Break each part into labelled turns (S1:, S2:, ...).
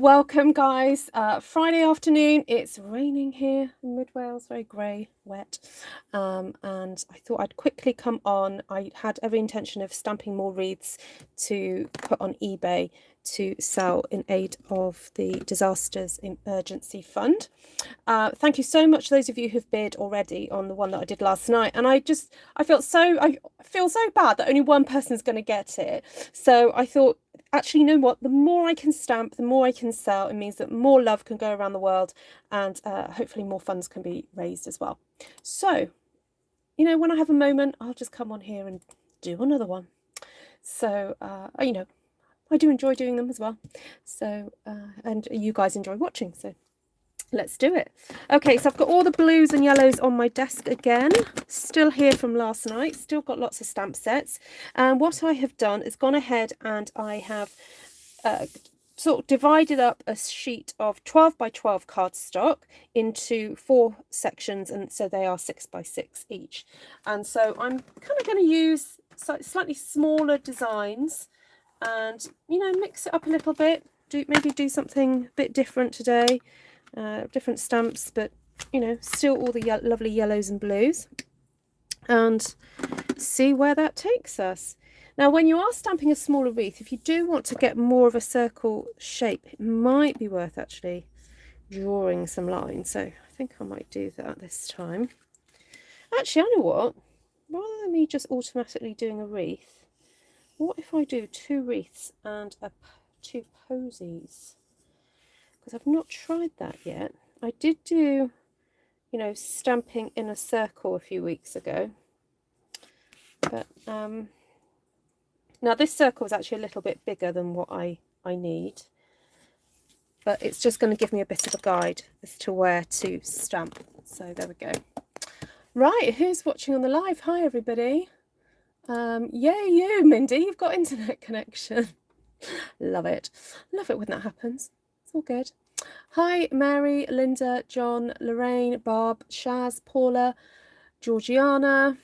S1: Welcome, guys. Friday afternoon. It's raining here in Mid Wales, very grey, wet. And I thought I'd quickly come on. I had every intention of stamping more wreaths to put on eBay to sell in aid of the Disasters Emergency Fund. Thank you so much, those of you who've bid already on the one that I did last night. And I feel so bad that only one person's going to get it. So I thought, actually, you know what? The more I can stamp, the more I can sell. It means that more love can go around the world, and hopefully more funds can be raised as well. So, you know, when I have a moment, I'll just come on here and do another one. So, you know, I do enjoy doing them as well. So, and you guys enjoy watching. So let's do it. Okay, so I've got all the blues and yellows on my desk again, still here from last night, still got lots of stamp sets. And what I have done is gone ahead and I have sort of divided up a sheet of 12 by 12 cardstock into 4 sections, and so they are 6 by 6 each. And so I'm kind of going to use slightly smaller designs and, you know, mix it up a little bit, maybe do something a bit different today. Different stamps, but you know, still all the lovely yellows and blues, and see where that takes us. Now, when you are stamping a smaller wreath, if you do want to get more of a circle shape, it might be worth actually drawing some lines. So I think I might do that this time. Actually, I know what, rather than me just automatically doing a wreath, what if I do 2 wreaths and 2 posies? Because I've not tried that yet. I did do, you know, stamping in a circle a few weeks ago. But now this circle is actually a little bit bigger than what I need. But it's just going to give me a bit of a guide as to where to stamp. So there we go. Right, who's watching on the live? Hi, everybody. Yay, you, Mindy, you've got internet connection. Love it. Love it when that happens. It's all good. Hi, Mary, Linda, John, Lorraine, Barb, Shaz, Paula, Georgiana,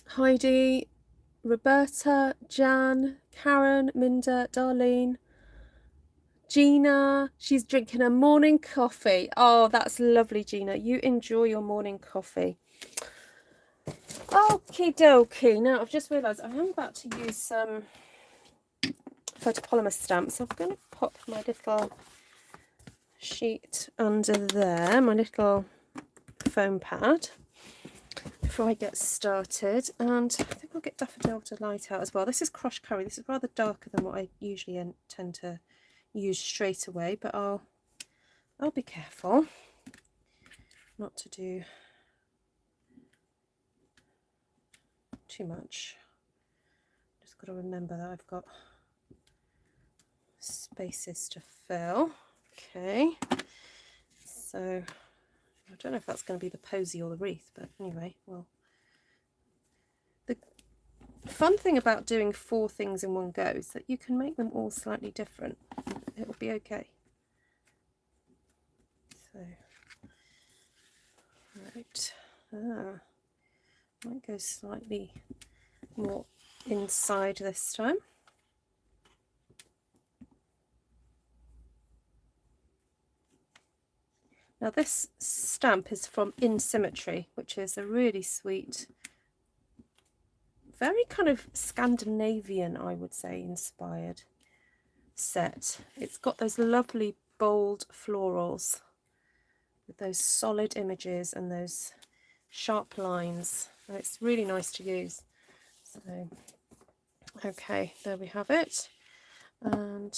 S1: Heidi, Roberta, Jan, Karen, Minda, Darlene, Gina. She's drinking her morning coffee. Oh, that's lovely, Gina. You enjoy your morning coffee. Okie dokie. Now, I've just realised I am about to use some photopolymer stamps. So I'm going to pop my little sheet under there, my little foam pad, before I get started. And I think I'll get Daffodil to light out as well. This is crushed curry. This is rather darker than what I usually tend to use straight away, but I'll be careful not to do too much. Just got to remember that I've got spaces to fill. Okay, so I don't know if that's going to be the posy or the wreath, but anyway, well, the fun thing about doing 4 things in one go is that you can make them all slightly different. It will be okay. So, right, might go slightly more inside this time. Now this stamp is from Symmetry, which is a really sweet, very kind of Scandinavian, I would say, inspired set. It's got those lovely bold florals with those solid images and those sharp lines. And it's really nice to use. So, okay, there we have it. And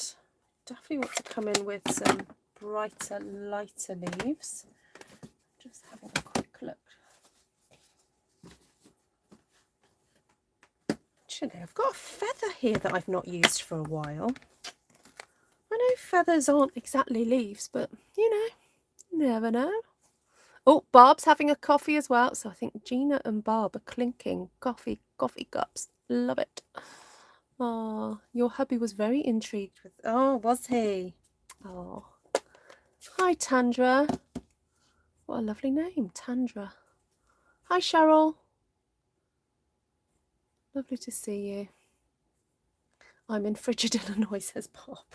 S1: definitely want to come in with some brighter, lighter leaves. Just having a quick look. Actually, I've got a feather here that I've not used for a while. I know feathers aren't exactly leaves, but you know, you never know. Oh, Barb's having a coffee as well, so I think Gina and Barb are clinking coffee cups. Love it. Oh, your hubby was very intrigued with. Oh, was he? Oh. Hi, Tandra. What a lovely name, Tandra. Hi, Cheryl. Lovely to see you. I'm in frigid Illinois, says Bob.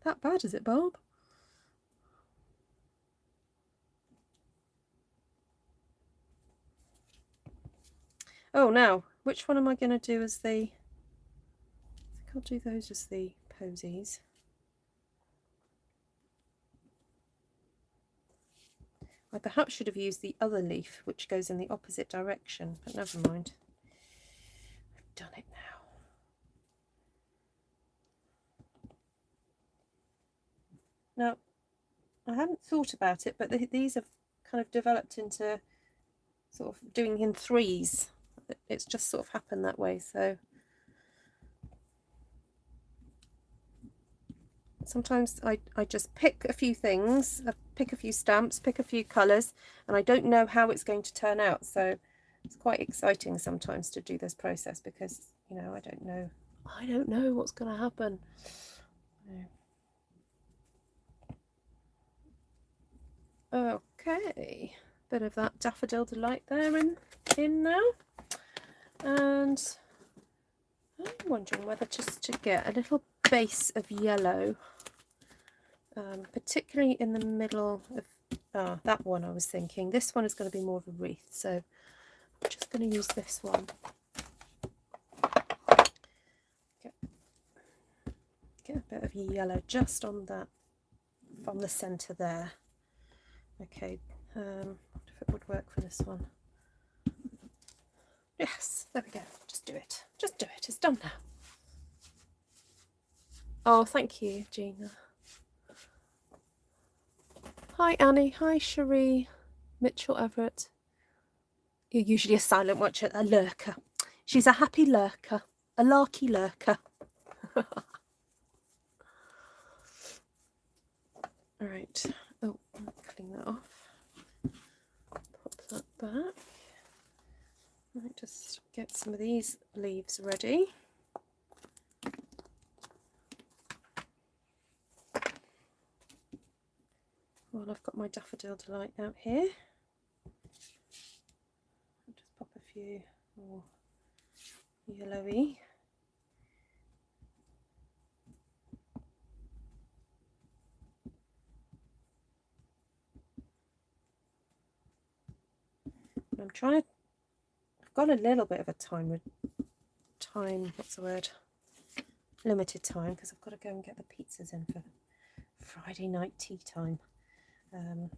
S1: that bad, is it, Barb? Oh, now, which one am I going to do as the... I think I'll do those as the posies. I perhaps should have used the other leaf, which goes in the opposite direction, but never mind. I've done it now. Now, I hadn't thought about it, but these have kind of developed into sort of doing in threes. It's just sort of happened that way, so sometimes I just pick a few things, pick a few stamps, pick a few colours, and I don't know how it's going to turn out, so it's quite exciting sometimes to do this process because, you know, I don't know what's going to happen. Okay, bit of that Daffodil Delight there in now, and I'm wondering whether just to get a little base of yellow, particularly in the middle of that one. I was thinking this one is going to be more of a wreath, so I'm just going to use this one. Get a bit of yellow just on that, from the centre there. Okay, I wonder if it would work for this one. Yes, there we go. Just do it. Just do it. It's done now. Oh, thank you, Gina. Hi, Annie. Hi, Cherie. Mitchell Everett. You're usually a silent watcher, a lurker. She's a happy lurker, a larky lurker. All right. Oh, I'll clean that off. Pop that back. Right, just get some of these leaves ready. Well, I've got my Daffodil Delight out here. I'll just pop a few more yellowy. I'm trying to, I've got a little bit of a what's the word? Limited time, because I've got to go and get the pizzas in for Friday night tea time. A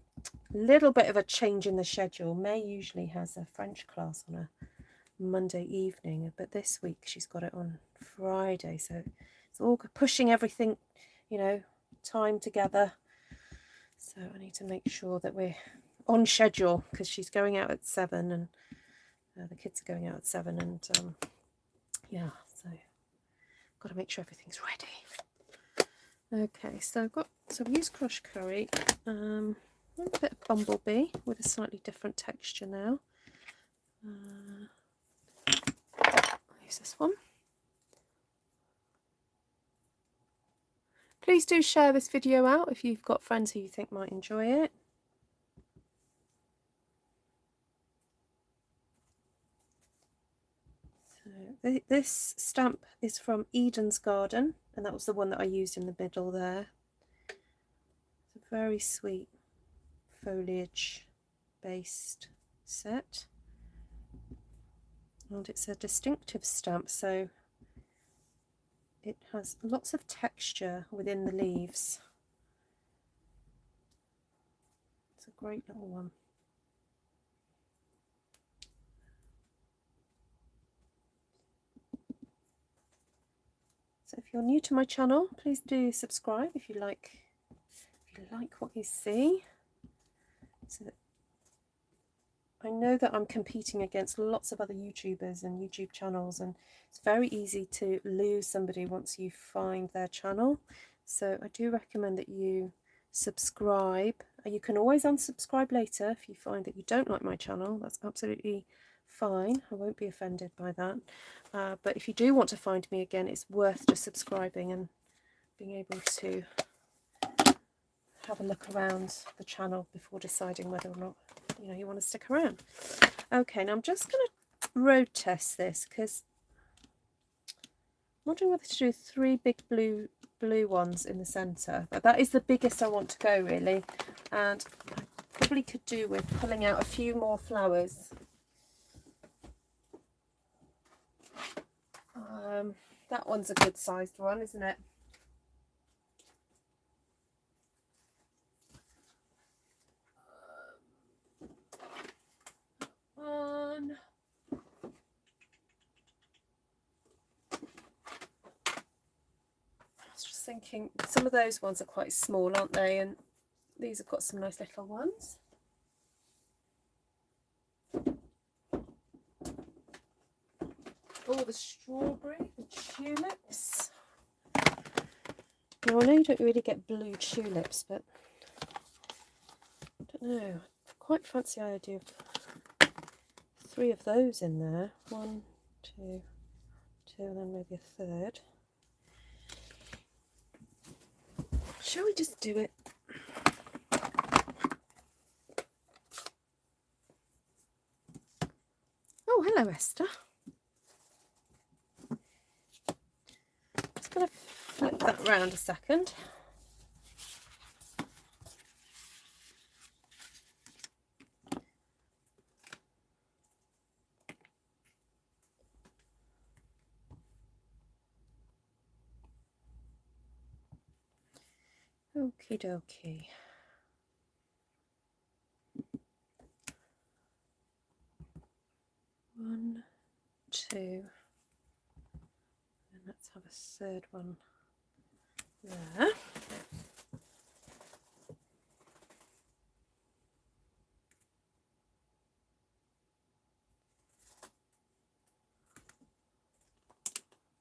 S1: little bit of a change in the schedule. May usually has a French class on a Monday evening, but this week she's got it on Friday, so it's all pushing everything, you know, time together. So I need to make sure that we're on schedule, because she's going out at 7 and the kids are going out at 7, and yeah, so got to make sure everything's ready. Okay, so I've got, so I've used crushed curry, a bit of bumblebee with a slightly different texture now. I'll use this one. Please do share this video out if you've got friends who you think might enjoy it. So this stamp is from Eden's Garden, and that was the one that I used in the middle there. It's a very sweet foliage based set, and it's a distinctive stamp, so it has lots of texture within the leaves. It's a great little one. So if you're new to my channel, please do subscribe if you like what you see. So that I know that I'm competing against lots of other YouTubers and YouTube channels, and it's very easy to lose somebody once you find their channel. So I do recommend that you subscribe. You can always unsubscribe later if you find that you don't like my channel. That's absolutely fine. I won't be offended by that. But if you do want to find me again, it's worth just subscribing and being able to have a look around the channel before deciding whether or not, you know, you want to stick around. Okay, now I'm just going to road test this, because I'm wondering whether to do 3 big blue blue ones in the centre, but that is the biggest I want to go really, and I probably could do with pulling out a few more flowers. That one's a good sized one, isn't it? One. I was just thinking some of those ones are quite small, aren't they? And these have got some nice little ones. Oh, the strawberry, the tulips. Now I know you don't really get blue tulips, but I don't know. I quite fancy the idea of 3 of those in there. 1, 2, 2, and then maybe a third. Shall we just do it? Oh, hello, Esther. Just going to flip that round a second. Okie dokie. One, 2, and let's have a third one there.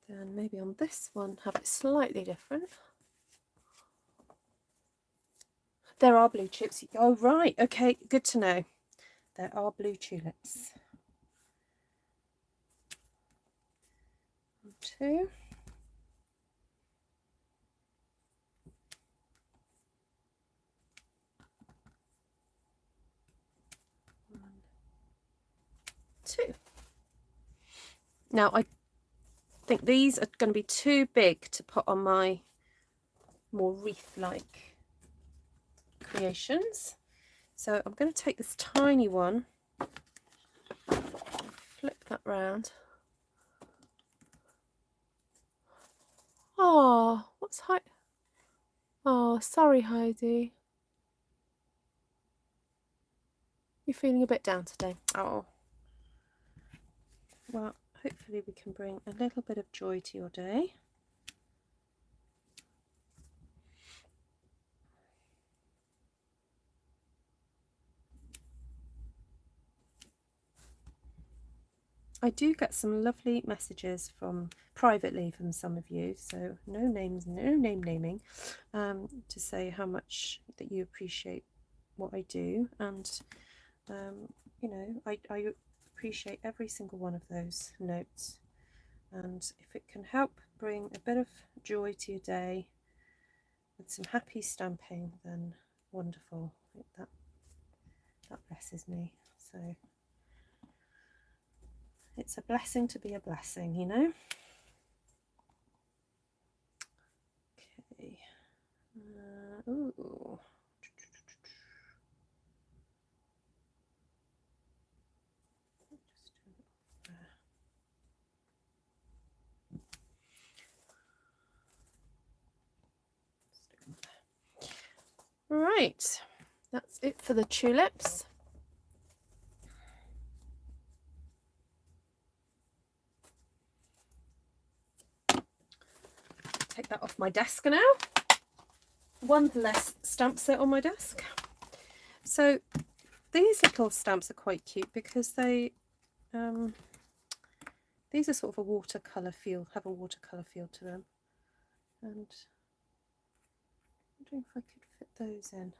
S1: Then maybe on this one have it slightly different. There are blue tulips. Oh, right. Okay, good to know. There are blue tulips. 1, 2. One, 2. Now, I think these are going to be too big to put on my more wreath-like creations. So I'm going to take this tiny one, flip that round. Oh, what's Heidi? Oh, sorry, Heidi. You're feeling a bit down today. Oh. Well, hopefully we can bring a little bit of joy to your day. I do get some lovely messages privately from some of you, so no names, no name naming, to say how much that you appreciate what I do, and you know, I appreciate every single one of those notes, and if it can help bring a bit of joy to your day with some happy stamping, then wonderful. That blesses me. So it's a blessing to be a blessing, you know. Okay. Ooh. Right, that's it for the tulips. Take that off my desk now. One less stamp set on my desk. So these little stamps are quite cute because they these are sort of a watercolour feel, have a watercolour feel to them, and I'm wondering if I could fit those in.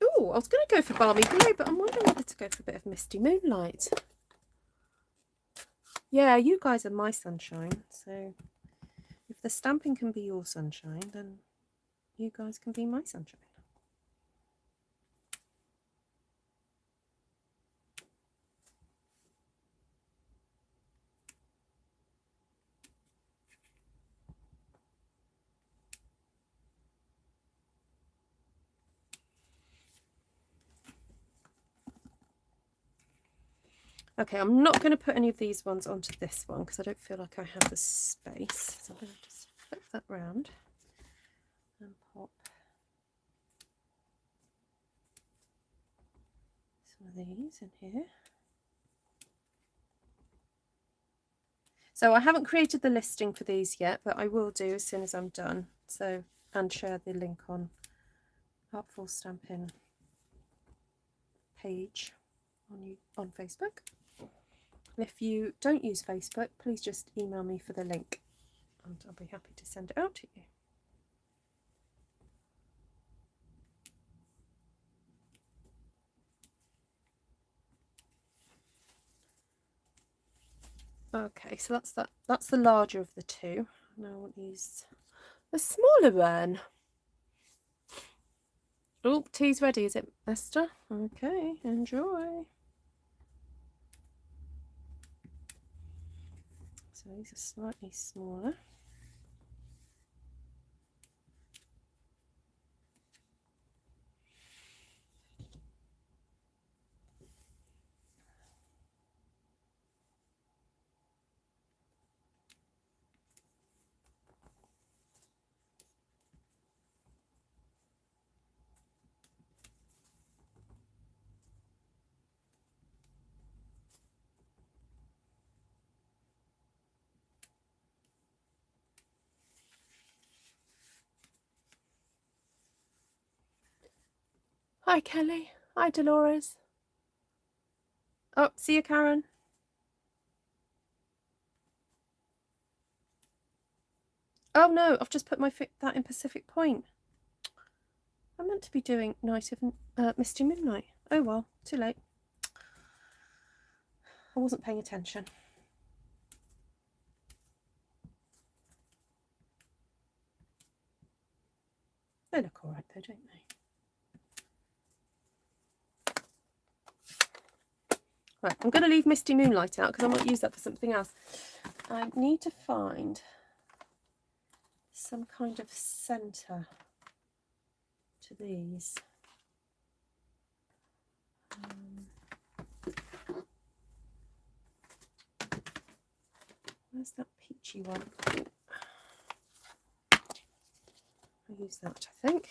S1: Oh, I was going to go for Balmy Blue, but I'm wondering whether to go for a bit of Misty Moonlight. Yeah, you guys are my sunshine, so if the stamping can be your sunshine, then you guys can be my sunshine. Okay, I'm not going to put any of these ones onto this one because I don't feel like I have the space. So I'm going to just flip that round and pop some of these in here. So I haven't created the listing for these yet, but I will do as soon as I'm done. So, and share the link on Artful Stampin page on Facebook. And if you don't use Facebook, please just email me for the link and I'll be happy to send it out to you. Okay, so that's the larger of the two. Now I want to use the smaller one. Oh, tea's ready, is it, Esther? Okay, enjoy. So these are slightly smaller. Hi, Kelly. Hi, Dolores. Oh, see you, Karen. Oh no, I've just put that in Pacific Point. I meant to be doing Night of Misty Moonlight. Oh well, too late. I wasn't paying attention. They look alright though, don't they? Right, I'm going to leave Misty Moonlight out because I might use that for something else. I need to find some kind of centre to these. Where's that peachy one? I'll use that, I think.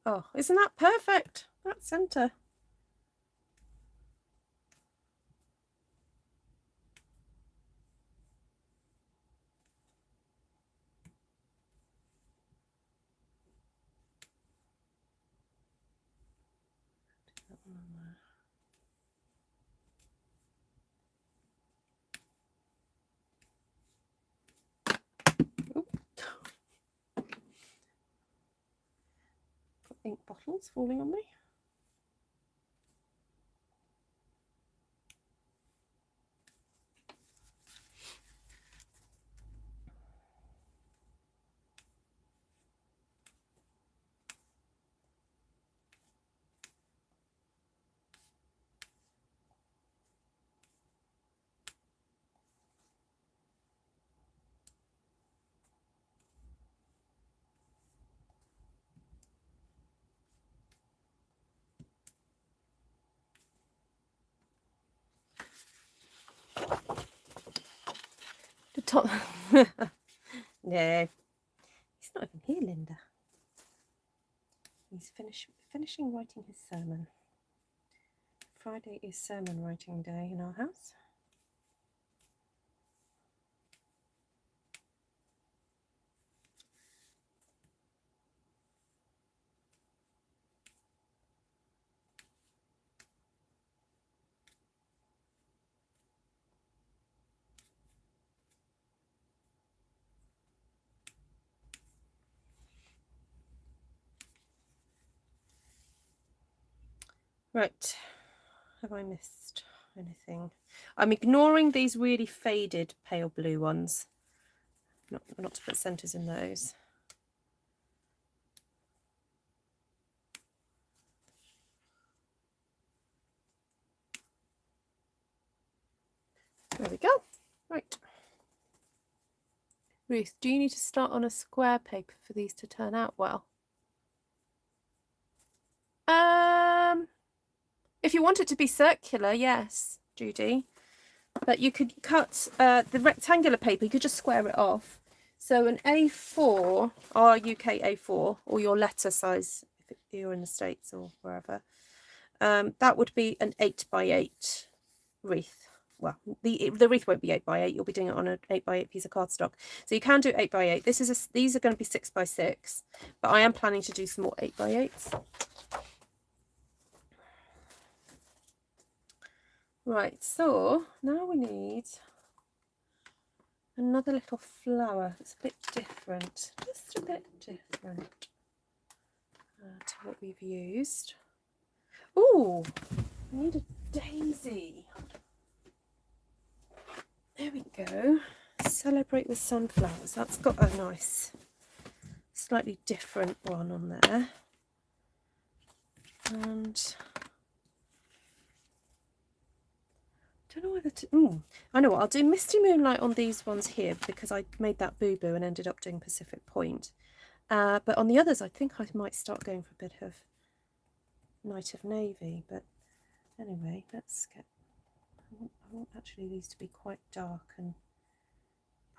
S1: Oh, isn't that perfect? That centre. Ink bottles falling on me. The top. No, he's not even here, Linda. He's finishing writing his sermon. Friday is sermon writing day in our house. Right, have I missed anything? I'm ignoring these really faded pale blue ones. Not to put centres in those. There we go. Right. Ruth, do you need to start on a square paper for these to turn out well? If you want it to be circular, yes, Judy. But you could cut the rectangular paper, you could just square it off. So an A4, our UK A4, or your letter size, if you're in the States or wherever, that would be an 8x8 wreath. Well, the wreath won't be 8x8, you'll be doing it on an 8x8 piece of cardstock. So you can do 8x8. These are going to be 6x6, but I am planning to do some more 8x8s. Right, so now we need another little flower that's a bit different, just a bit different to what we've used. Oh, I need a daisy. There we go. Celebrate with sunflowers. That's got a nice, slightly different one on there. And I don't know whether to... I know what, I'll do Misty Moonlight on these ones here because I made that boo-boo and ended up doing Pacific Point. But on the others, I think I might start going for a bit of Night of Navy. But anyway, let's get... I want actually these to be quite dark and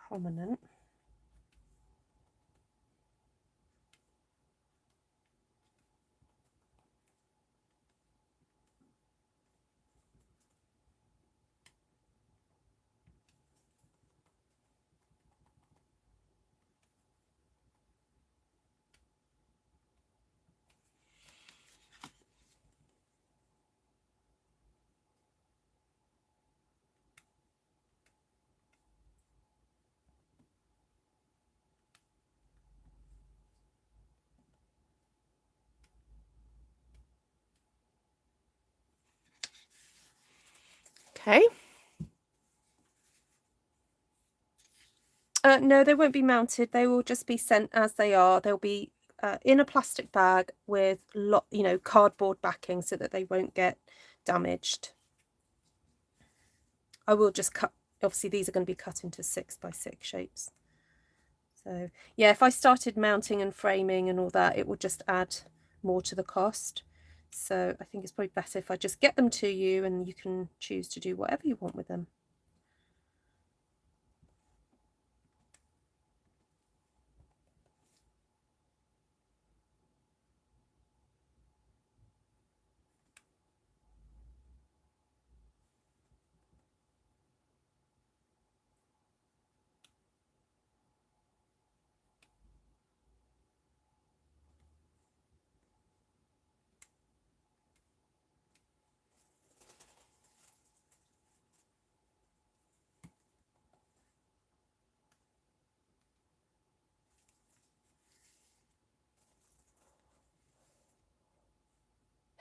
S1: prominent. Okay. No, they won't be mounted. They will just be sent as they are. They'll be in a plastic bag with cardboard backing so that they won't get damaged. I will just cut. Obviously, these are going to be cut into 6x6 shapes. So yeah, if I started mounting and framing and all that, it would just add more to the cost. So I think it's probably better if I just get them to you and you can choose to do whatever you want with them.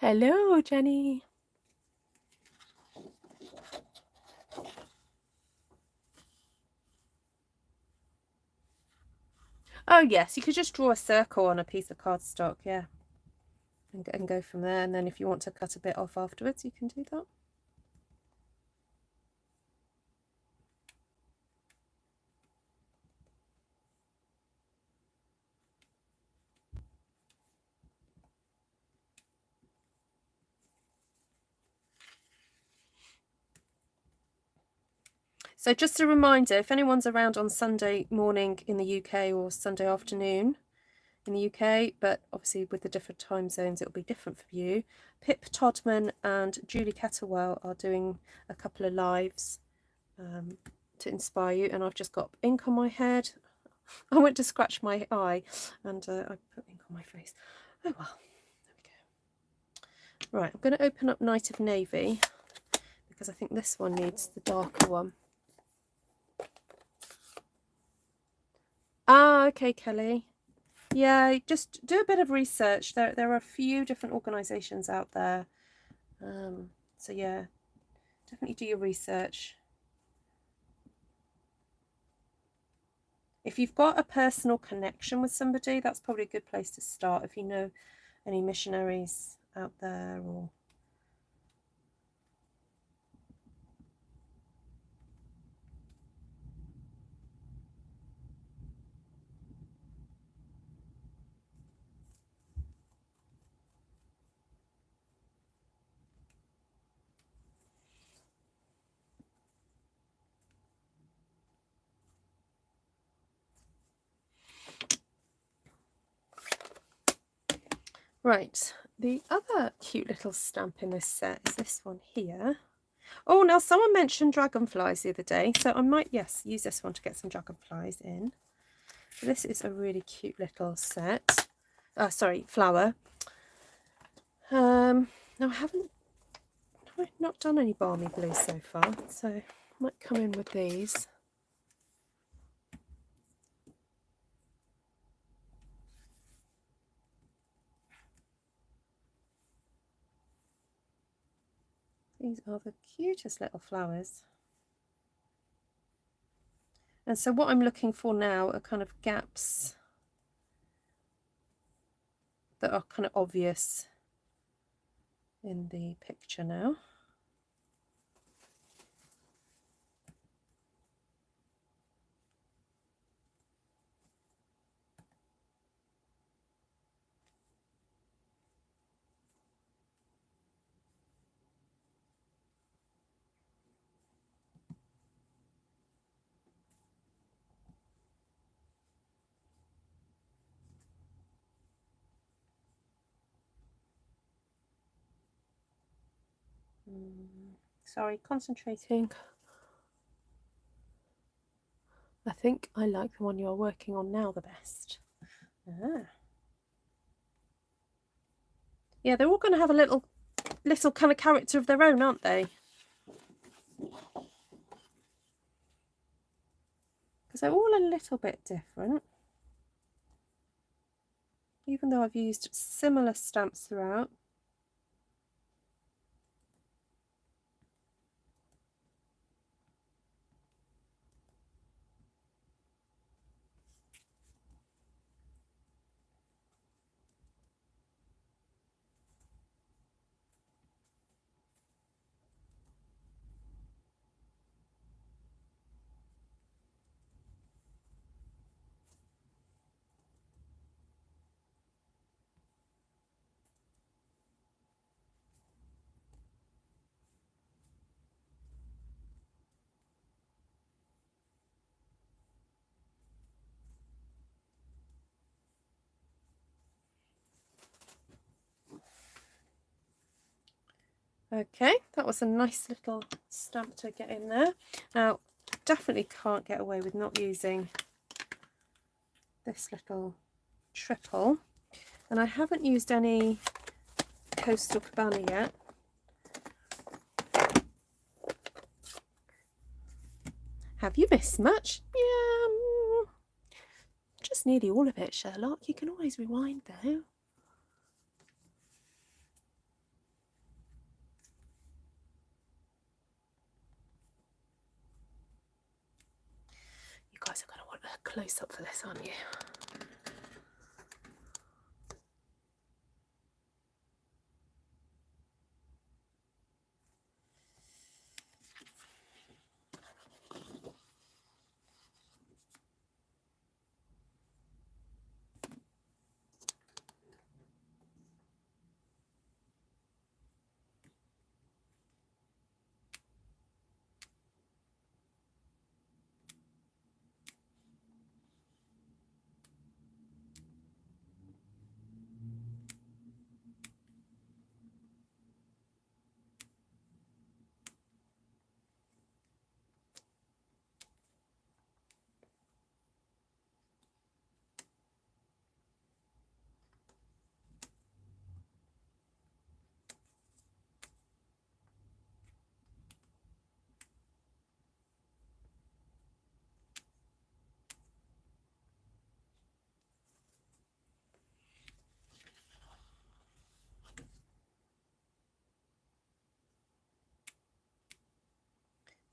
S1: Hello, Jenny. Oh yes, you could just draw a circle on a piece of cardstock, yeah, and go from there. And then if you want to cut a bit off afterwards, you can do that. So just a reminder, if anyone's around on Sunday morning in the UK or Sunday afternoon in the UK, but obviously with the different time zones, it'll be different for you. Pip Todman and Julie Kettlewell are doing a couple of lives to inspire you. And I've just got ink on my head. I went to scratch my eye and I put ink on my face. Oh well, there we go. Right, I'm going to open up Night of Navy because I think this one needs the darker one. Ah, okay, Kelly. Yeah, just do a bit of research. There are a few different organisations out there. So yeah, definitely do your research. If you've got a personal connection with somebody, that's probably a good place to start. If you know any missionaries out there, or Right, the other cute little stamp in this set is this one here. Oh, now someone mentioned dragonflies the other day, so I might, yes, use this one to get some dragonflies in. This is a really cute little set. Sorry, flower. Now I've not done any balmy blue so far, so I might come in with these. These are the cutest little flowers. And so what I'm looking for now are kind of gaps that are kind of obvious in the picture now. Sorry, concentrating. I think I like the one you're working on now the best. Yeah, they're all going to have a little kind of character of their own, aren't they? Because they're all a little bit different. Even though I've used similar stamps throughout. Okay, that was a nice little stamp to get in there. Now, definitely can't get away with not using this little triple. And I haven't used any Coastal Cabana yet. Have you missed much? Yeah, just nearly all of it, Sherlock. You can always rewind though. You guys are going to want a close-up for this, aren't you?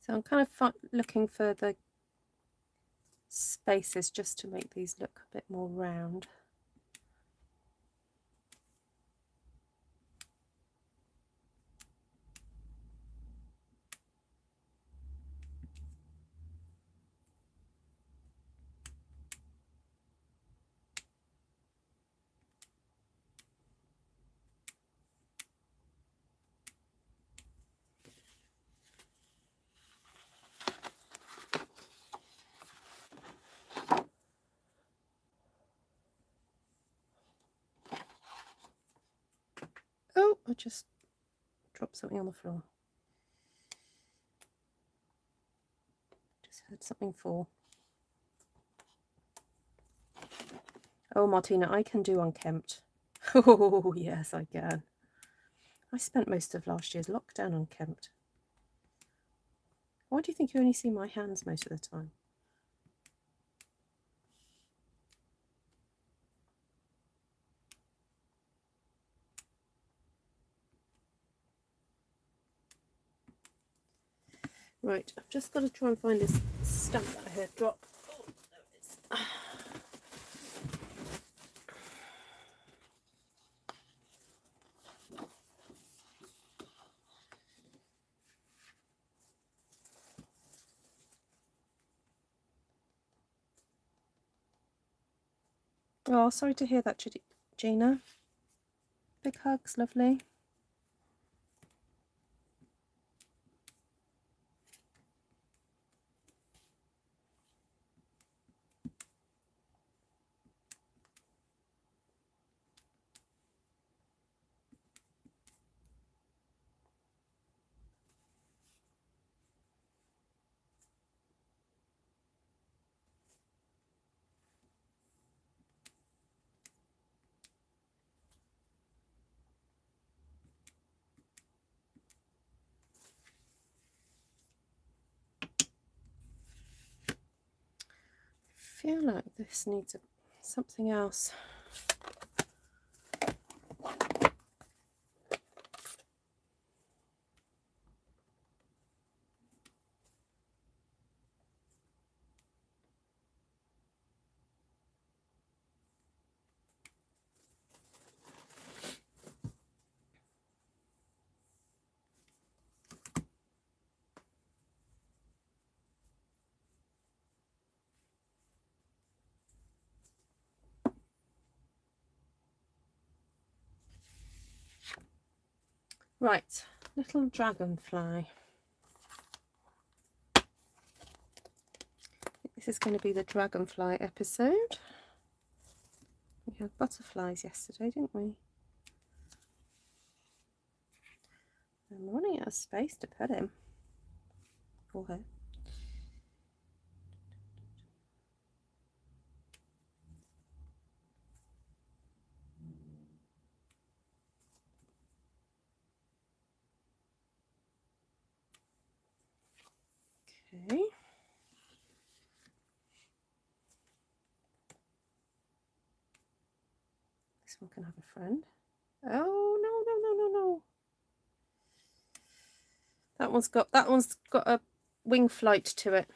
S1: So I'm kind of looking for the spaces just to make these look a bit more round. I just dropped something on the floor. Just heard something fall. Oh, Martina, I can do unkempt. Oh, yes, I can. I spent most of last year's lockdown unkempt. Why do you think you only see my hands most of the time? Right, I've just got to try and find this stamp that I heard drop. Oh, there it is. Oh, sorry to hear that, Gina. Big hugs, lovely. I feel like this needs something else. Right, little dragonfly. This is going to be the dragonfly episode. We had butterflies yesterday, didn't we? I'm running out of space to put him. Or her. Okay. This one can have a friend. Oh no, no, no, no, no. That one's got a wing flight to it.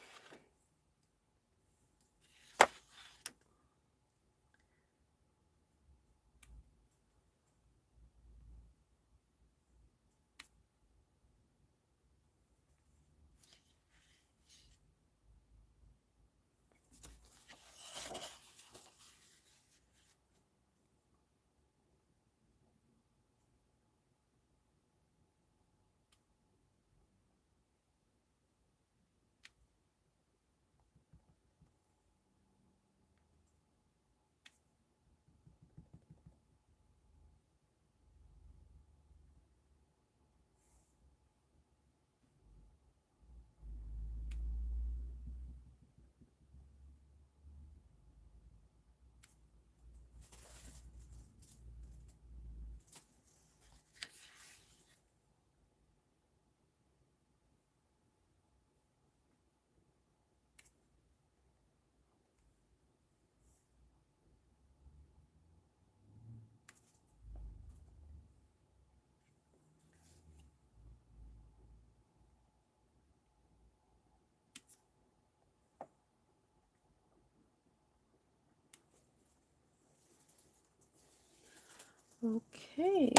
S1: Okay.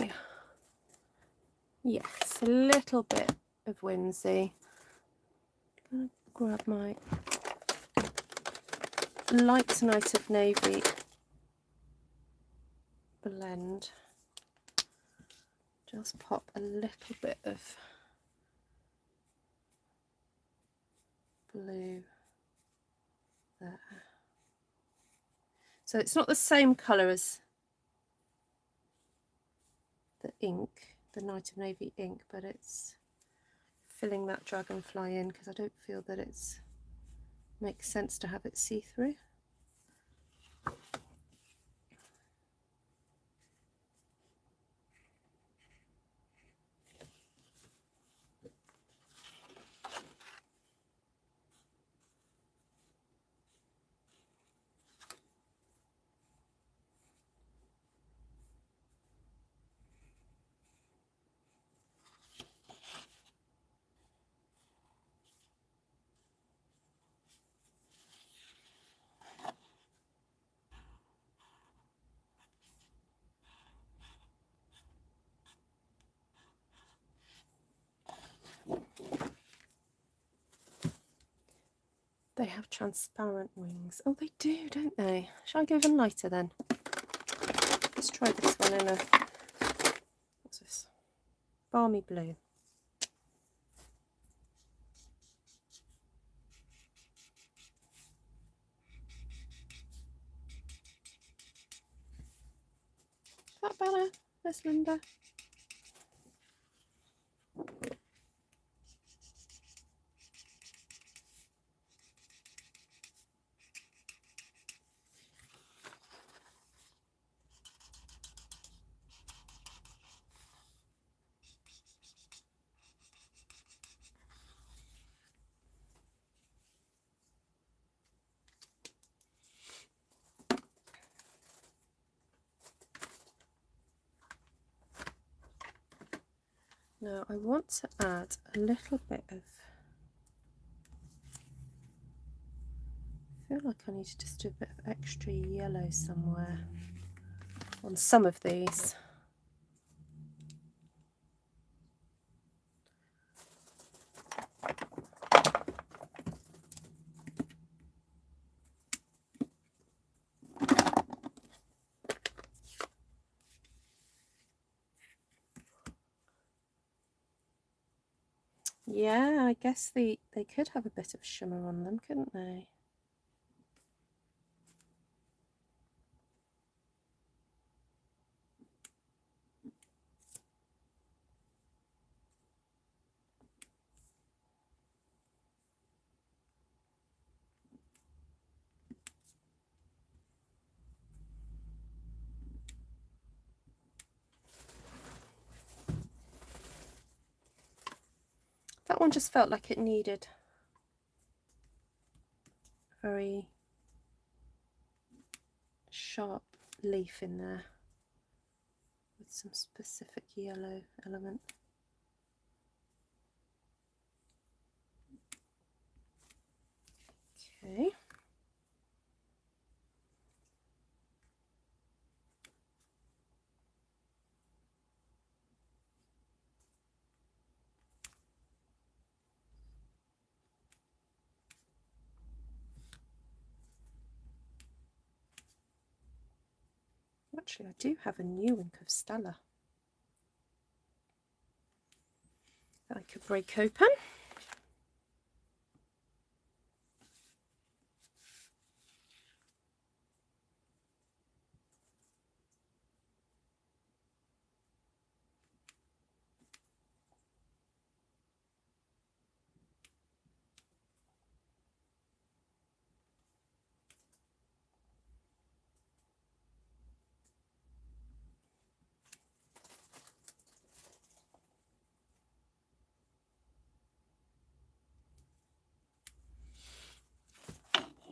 S1: Yes, a little bit of whimsy. I'm gonna grab my light night of navy blend. Just pop a little bit of blue there. So it's not the same colour as the ink, the Night of Navy ink, but it's filling that dragonfly in because I don't feel that it's makes sense to have it see-through. They have transparent wings. Oh, they do, don't they? Shall I go even lighter then? Let's try this one in a, what's this? Balmy blue. Is that better, Miss Linda? Now I want to add a little bit of, I feel like I need to just do a bit of extra yellow somewhere on some of these. Yeah, I guess they could have a bit of shimmer on them, couldn't they? That one just felt like it needed a very sharp leaf in there with some specific yellow element. Okay. Actually, I do have a new ink of Stella that I could break open.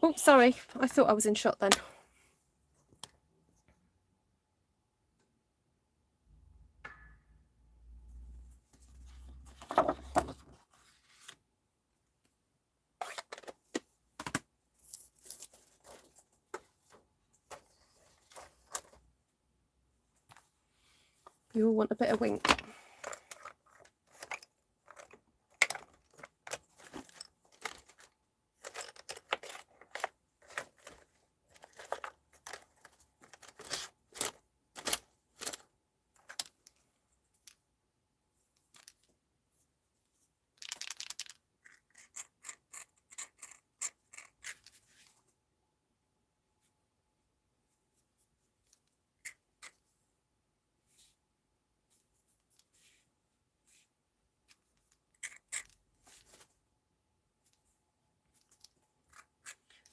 S1: Oh, sorry, I thought I was in shot then. You all want a bit of wink.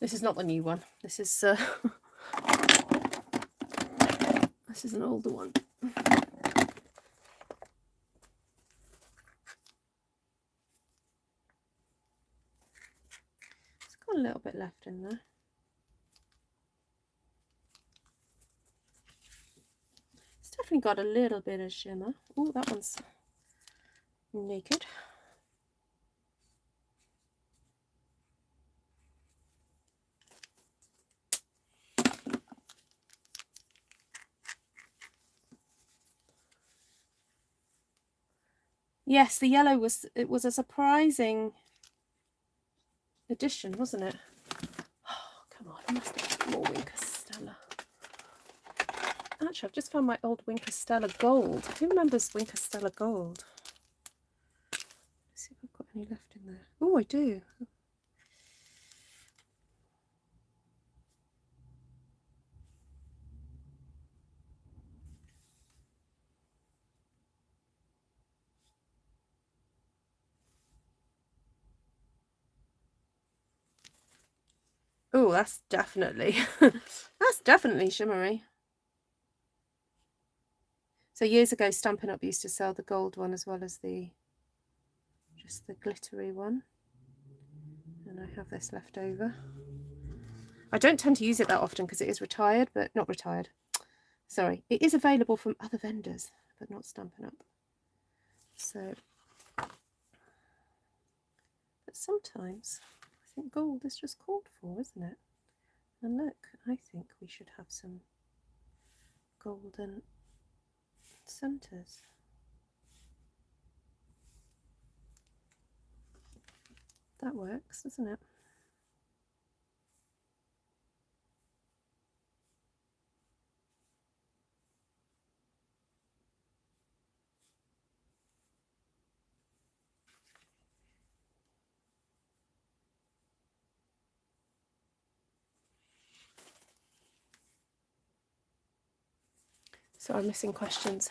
S1: This is not the new one. This is this is an older one. It's got a little bit left in there. It's definitely got a little bit of shimmer. Oh, that one's naked. Yes, the yellow was a surprising addition, wasn't it? Oh, come on, I must have more Winker Stella. Actually, I've just found my old Winker Stella Gold. Who remembers Winker Stella Gold? Let's see if I've got any left in there. Oh, I do. Oh, that's definitely that's definitely shimmery. So years ago, Stampin' Up used to sell the gold one as well as just the glittery one. And I have this left over. I don't tend to use it that often because it is retired, but not retired. Sorry, it is available from other vendors, but not Stampin' Up. So, but sometimes I think gold is just called for, isn't it? And look, I think we should have some golden centres. That works, doesn't it? So I'm missing questions.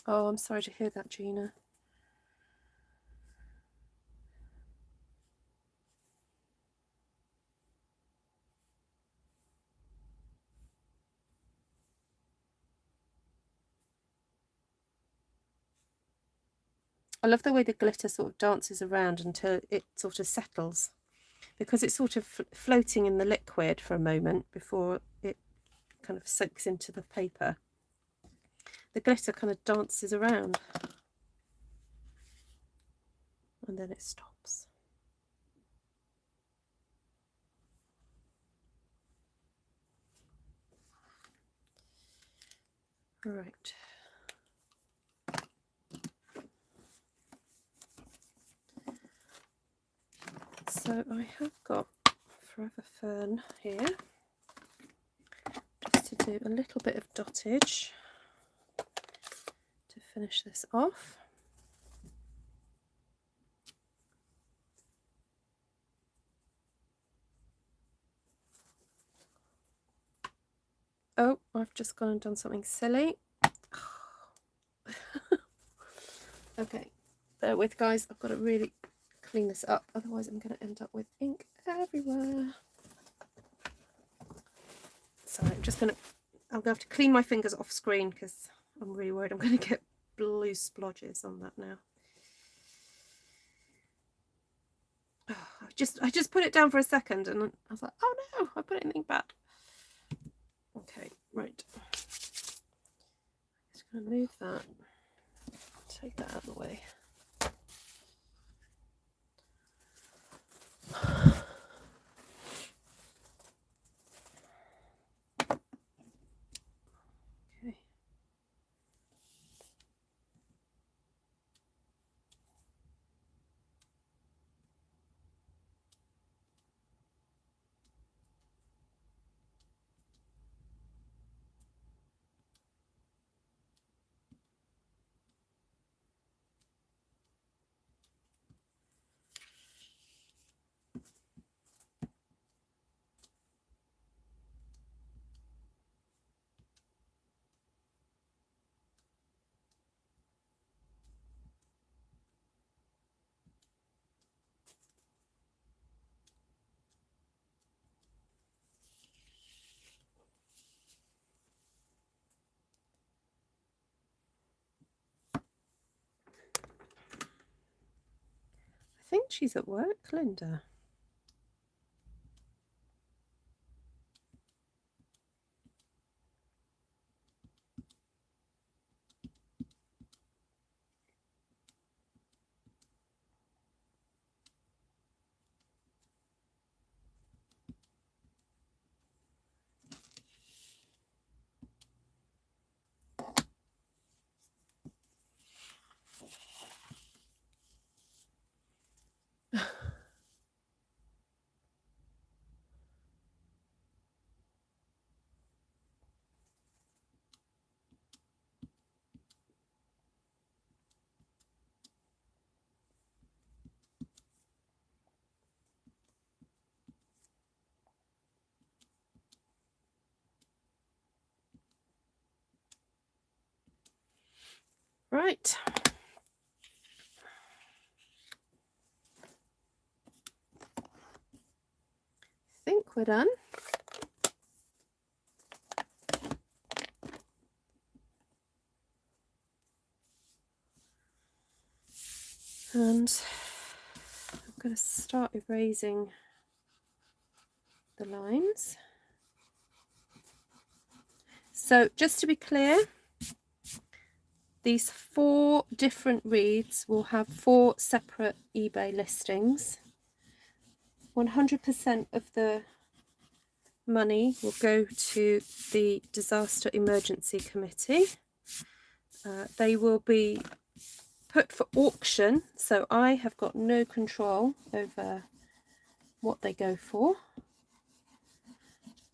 S1: Oh, I'm sorry to hear that, Gina. I love the way the glitter sort of dances around until it sort of settles, because it's sort of floating in the liquid for a moment before it kind of soaks into the paper. The glitter kind of dances around and then it stops. Right. So I have got Forever Fern here, just to do a little bit of dottage to finish this off. Oh, I've just gone and done something silly. Okay, bear with, guys. I've got to really clean this up, otherwise I'm going to end up with ink everywhere. So I'm going to have to clean my fingers off screen because I'm really worried I'm going to get blue splodges on that now. Oh, I just put it down for a second and I was like, oh no, I put it in ink bad. Okay, right. Just going to move that. Take that out of the way. Okay. think she's at work, Linda. Right. I think we're done. And I'm going to start erasing the lines. So just to be clear, these 4 different wreaths will have 4 separate eBay listings. 100% of the money will go to the Disaster Emergency Committee. They will be put for auction, so I have got no control over what they go for.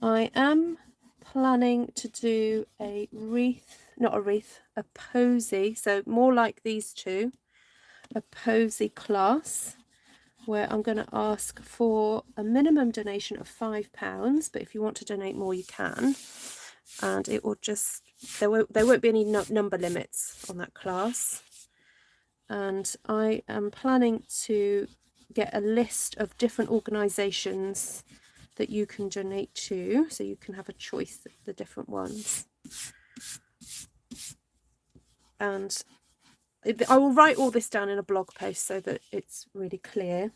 S1: I am planning to do a wreath, not a wreath, a posy, so more like these two, a posy class, where I'm going to ask for a minimum donation of £5, but if you want to donate more you can, and it will just, there won't be any number limits on that class. And I am planning to get a list of different organisations that you can donate to, so you can have a choice of the different ones. And I will write all this down in a blog post so that it's really clear.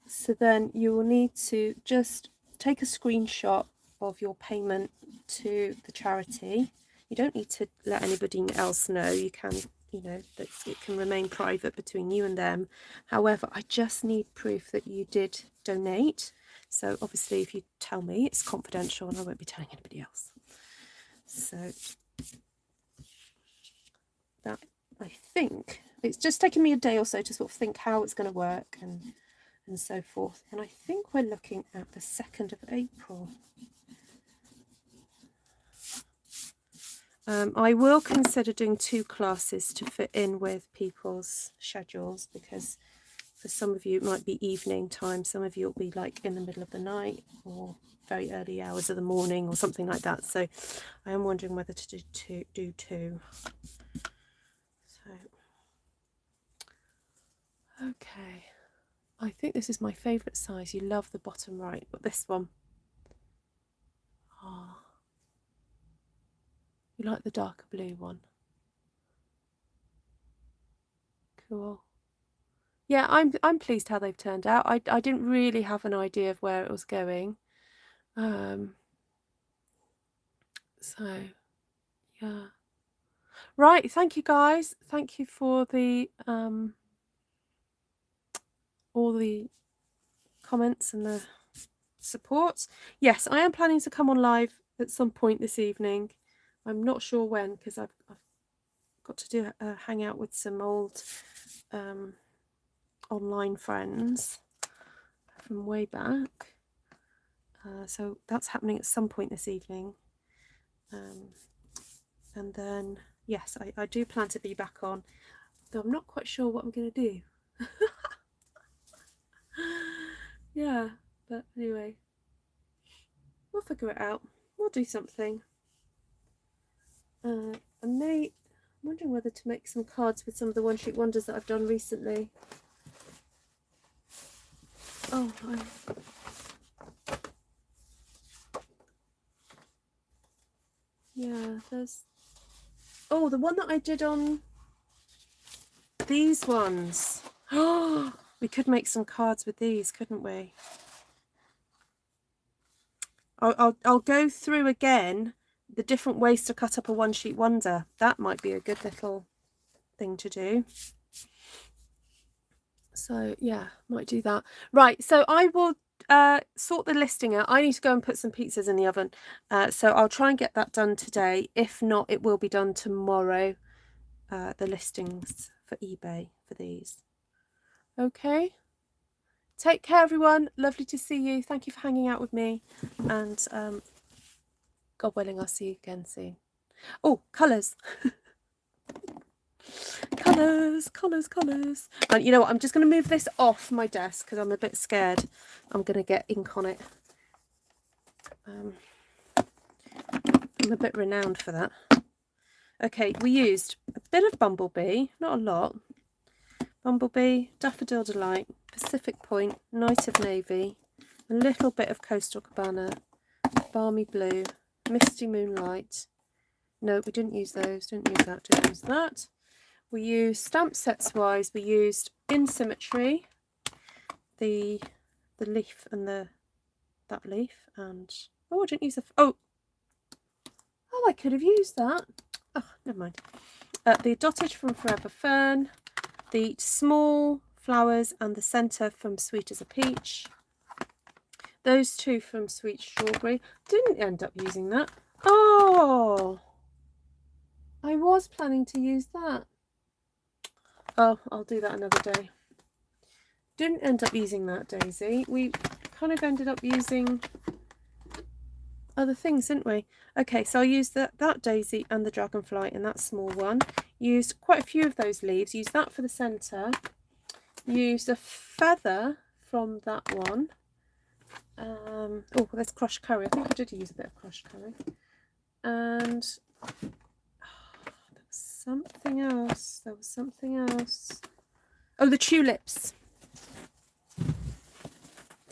S1: So then you will need to just take a screenshot of your payment to the charity. You don't need to let anybody else know. You can, you know, that it can remain private between you and them. However, I just need proof that you did donate. So obviously if you tell me, it's confidential and I won't be telling anybody else. So that, I think it's just taken me a day or so to sort of think how it's going to work and so forth. And I think we're looking at the 2nd of April. I will consider doing 2 classes to fit in with people's schedules, because for some of you it might be evening time, some of you will be like in the middle of the night or very early hours of the morning or something like that. So I am wondering whether to do two. So okay, I think this is my favourite size. You love the bottom right, but this one, oh, you like the darker blue one. Cool. Yeah, I'm pleased how they've turned out. I didn't really have an idea of where it was going. So yeah. Right, thank you guys. Thank you for the all the comments and the support. Yes, I am planning to come on live at some point this evening. I'm not sure when, because I've got to do a hangout with some old online friends from way back. So that's happening at some point this evening. And then, yes, I do plan to be back on, though I'm not quite sure what I'm going to do. Yeah, but anyway, we'll figure it out. We'll do something. I'm wondering whether to make some cards with some of the one-sheet wonders that I've done recently. Oh, yeah, there's... Oh, the one that I did on these ones. Oh, we could make some cards with these, couldn't we? I'll go through again the different ways to cut up a one sheet wonder. That might be a good little thing to do. So yeah, might do that. Right, so I will sort the listing out. I need to go and put some pizzas in the oven, so I'll try and get that done today. If not, it will be done tomorrow, the listings for eBay for these. Okay, take care everyone, lovely to see you. Thank you for hanging out with me, and God willing, I'll see you again soon. Oh, colours. Colours. And you know what, I'm just going to move this off my desk because I'm a bit scared I'm going to get ink on it. I'm a bit renowned for that. Okay, we used a bit of Bumblebee, not a lot. Bumblebee, Daffodil Delight, Pacific Point, Night of Navy, a little bit of Coastal Cabana, Balmy Blue, Misty Moonlight. No, we didn't use those, didn't use that. We used stamp sets wise, we used in Symmetry, the leaf and that leaf, and oh, I didn't use I could have used that. Oh, never mind. The dottage from Forever Fern, the small flowers and the centre from Sweet as a Peach. Those two from Sweet Strawberry. Didn't end up using that. Oh, I was planning to use that. Oh, I'll do that another day. Didn't end up using that, Daisy. We kind of ended up using other things, didn't we? Okay, so I used that daisy and the dragonfly in that small one. Used quite a few of those leaves. Used that for the centre. Used a feather from that one. Oh, there's crushed curry. I think I did use a bit of crushed curry. And there was something else. Oh, the tulips.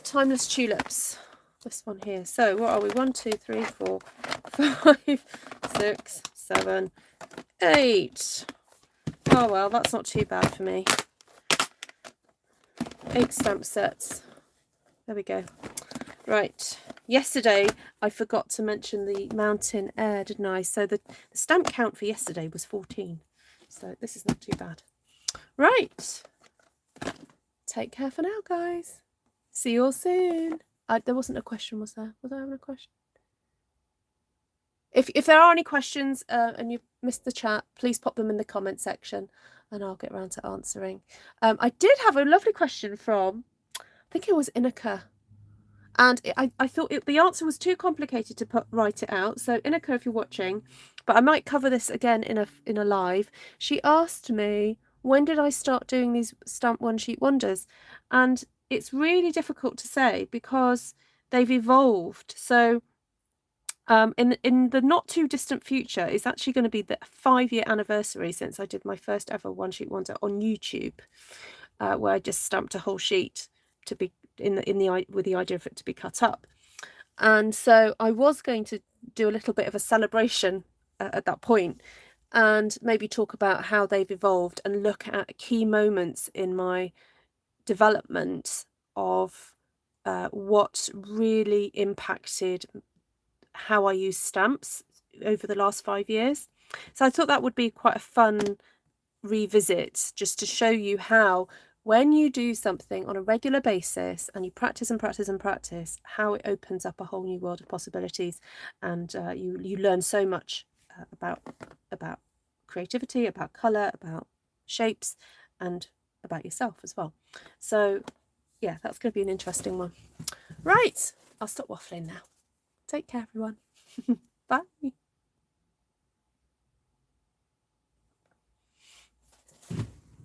S1: Timeless tulips. This one here. So what are we? 1, 2, 3, 4, 5, 6, 7, 8. Oh well, that's not too bad for me. 8 stamp sets. There we go. Right. Yesterday I forgot to mention the mountain air, didn't I? So the stamp count for yesterday was 14. So this is not too bad. Right. Take care for now, guys. See you all soon. There wasn't a question, was there? Was I having a question? If there are any questions and you missed the chat, please pop them in the comment section and I'll get around to answering. I did have a lovely question from, I think it was Inika. And I thought the answer was too complicated to write it out. So Inika, if you're watching, but I might cover this again in a live. She asked me, when did I start doing these stamp one sheet wonders? And it's really difficult to say because they've evolved. So in the not too distant future, it's actually going to be the 5-year anniversary since I did my first ever one sheet wonder on YouTube, where I just stamped a whole sheet to be with the idea of it to be cut up. And so I was going to do a little bit of a celebration at that point and maybe talk about how they've evolved and look at key moments in my development of what really impacted how I use stamps over the last 5 years. So I thought that would be quite a fun revisit, just to show you how when you do something on a regular basis and you practice and practice and practice, how it opens up a whole new world of possibilities, and you learn so much about creativity, about colour, about shapes, and about yourself as well. So yeah, that's going to be an interesting one. Right, I'll stop waffling now. Take care, everyone. Bye.